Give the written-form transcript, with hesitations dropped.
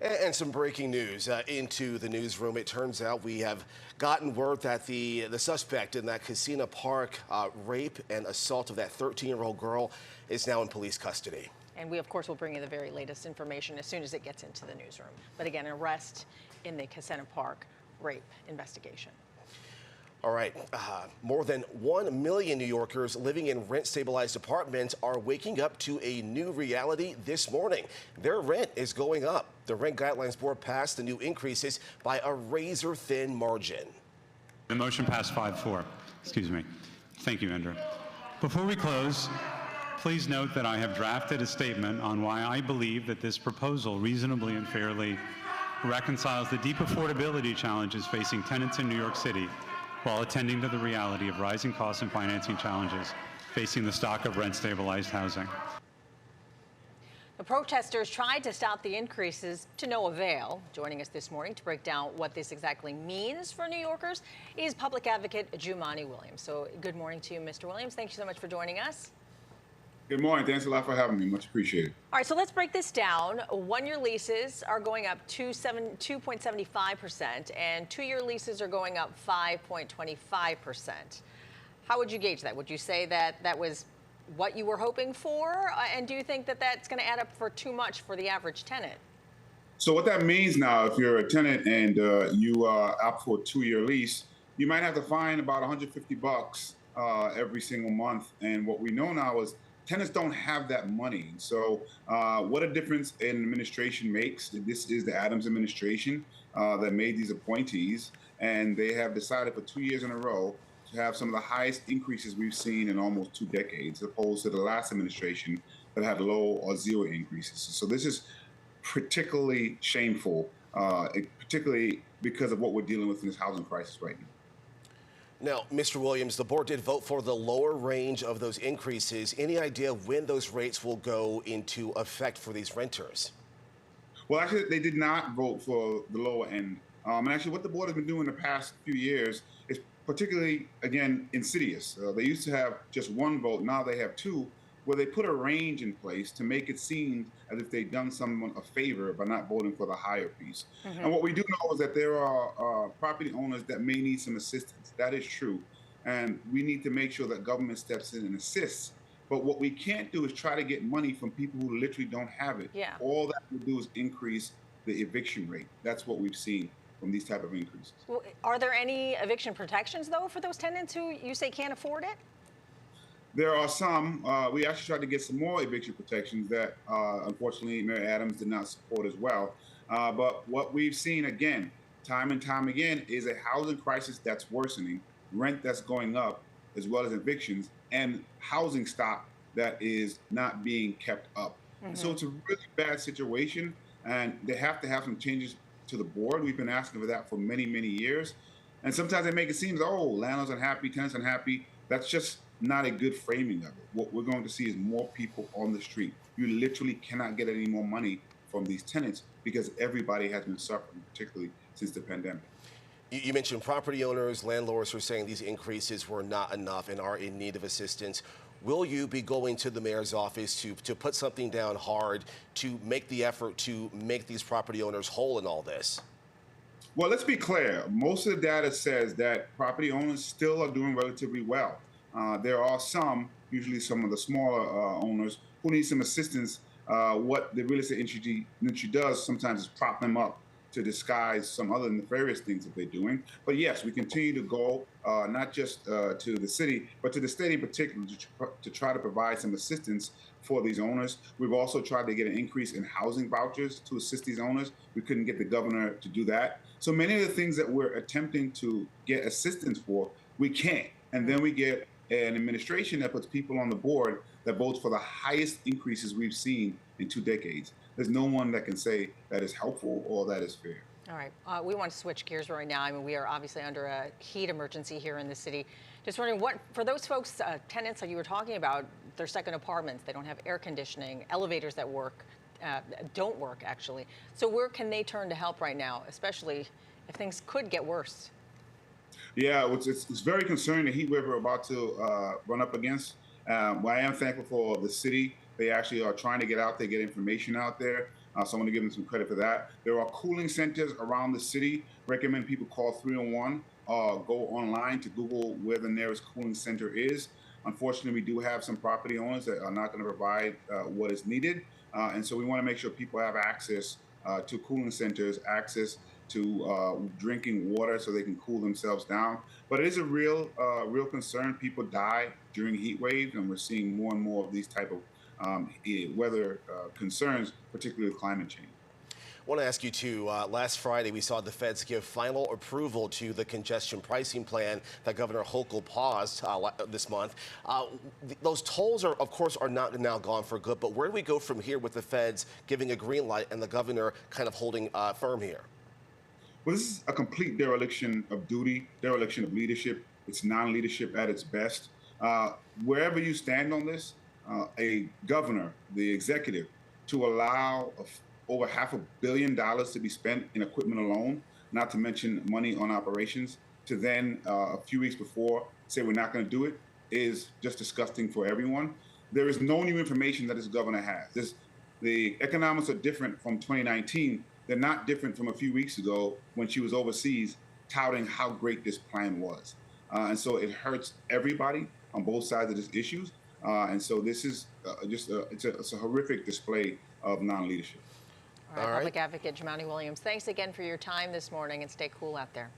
And some breaking news into the newsroom. It turns out we have gotten word that the suspect in that Casino Park rape and assault of that 13-year-old girl is now in police custody. And we, of course, will bring you the very latest information as soon as it gets into the newsroom. But again, an arrest in the Casino Park rape investigation. All right, more than 1 million New Yorkers living in rent-stabilized apartments are waking up to a new reality this morning. Their rent is going up. The Rent Guidelines Board passed the new increases by a razor-thin margin. The motion passed 5-4. Excuse me. Thank you, Andrew. Before we close, please note that I have drafted a statement on why I believe that this proposal reasonably and fairly reconciles the deep affordability challenges facing tenants in New York City while attending to the reality of rising costs and financing challenges facing the stock of rent-stabilized housing. The protesters tried to stop the increases to no avail. Joining us this morning to break down what this exactly means for New Yorkers is Public Advocate Jumaane Williams. So good morning to you, Mr. Williams. Thank you so much for joining us. Good morning. Thanks a lot for having me. Much appreciated. All right, so let's break this down. One-year leases are going up 2.75%, and two-year leases are going up 5.25%. How would you gauge that? Would you say that that was what you were hoping for? And do you think that that's going to add up for too much for the average tenant? So what that means now, if you're a tenant and you opt for a two-year lease, you might have to find about $150 every single month. And what we know now is tenants don't have that money. So what a difference an administration makes. This is the Adams administration that made these appointees, and they have decided for 2 years in a row to have some of the highest increases we've seen in almost 2 decades, opposed to the last administration that had low or zero increases. So this is particularly shameful, particularly because of what we're dealing with in this housing crisis right now. Now, Mr. Williams, the board did vote for the lower range of those increases. Any idea when those rates will go into effect for these renters? Well, actually, they did not vote for the lower end. And actually, what the board has been doing the past few years is particularly, again, insidious. They used to have just one vote. Now they have two, where they put a range in place to make it seem as if they've done someone a favor by not voting for the higher piece. Mm-hmm. And what we do know is that there are property owners that may need some assistance. That is true. And we need to make sure that government steps in and assists. But what we can't do is try to get money from people who literally don't have it. Yeah. All that will do is increase the eviction rate. That's what we've seen from these type of increases. Well, are there any eviction protections, though, for those tenants who you say can't afford it? There are some. We actually tried to get some more eviction protections that, unfortunately, Mayor Adams did not support as well. But what we've seen, again, time and time again, is a housing crisis that's worsening, rent that's going up, as well as evictions, and housing stock that is not being kept up. Mm-hmm. So it's a really bad situation, and they have to have some changes to the board. We've been asking for that for many, many years. And sometimes they make it seem as, oh, landlords unhappy, tenants unhappy. That's just not a good framing of it. What we're going to see is more people on the street. You literally cannot get any more money from these tenants because everybody has been suffering, particularly since the pandemic. You mentioned property owners, landlords who are saying these increases were not enough and are in need of assistance. Will you be going to the mayor's office to put something down hard to make the effort to make these property owners whole in all this? Well, let's be clear. Most of the data says that property owners still are doing relatively well. There are some, usually some of the smaller owners, who need some assistance. What the real estate industry does sometimes is prop them up to disguise some other nefarious things that they're doing. But yes, we continue to go not just to the city, but to the state in particular to try to provide some assistance for these owners. We've also tried to get an increase in housing vouchers to assist these owners. We couldn't get the governor to do that. So many of the things that we're attempting to get assistance for, we can't. And then we get an administration that puts people on the board that votes for the highest increases we've seen in 2 decades. There's no one that can say that is helpful or that is fair. All right. We want to switch gears right now. I mean, we are obviously under a heat emergency here in the city. Just wondering, what for those folks, tenants that you were talking about, they're stuck in apartments, they don't have air conditioning, elevators that don't work, actually. So where can they turn to help right now, especially if things could get worse? Yeah, it's very concerning, the heat wave we're about to run up against. Well, I am thankful for the city. They actually are trying to get out there, get information out there. So I want to give them some credit for that. There are cooling centers around the city. Recommend people call 301. Go online to Google where the nearest cooling center is. Unfortunately, we do have some property owners that are not going to provide what is needed. And so we want to make sure people have access to cooling centers, access to drinking water so they can cool themselves down. But it is a real concern. People die during heat waves, and we're seeing more and more of these type of weather concerns, particularly with climate change. I want to ask you too, last Friday we saw the feds give final approval to the congestion pricing plan that Governor Hochul paused this month. Those tolls are, of course, are not now gone for good, but where do we go from here with the feds giving a green light and the governor kind of holding firm here? Well, this is a complete dereliction of duty, dereliction of leadership. It's non-leadership at its best. Wherever you stand on this, a governor, the executive, to allow over $500 million to be spent in equipment alone, not to mention money on operations, to then a few weeks before say we're not going to do it, is just disgusting for everyone. There is no new information that this governor has. The economics are different from 2019. They're not different from a few weeks ago when she was overseas touting how great this plan was. And so it hurts everybody on both sides of these issues. And so this is it's a horrific display of non-leadership. All right, Public Advocate Jumaane Williams, thanks again for your time this morning, and stay cool out there.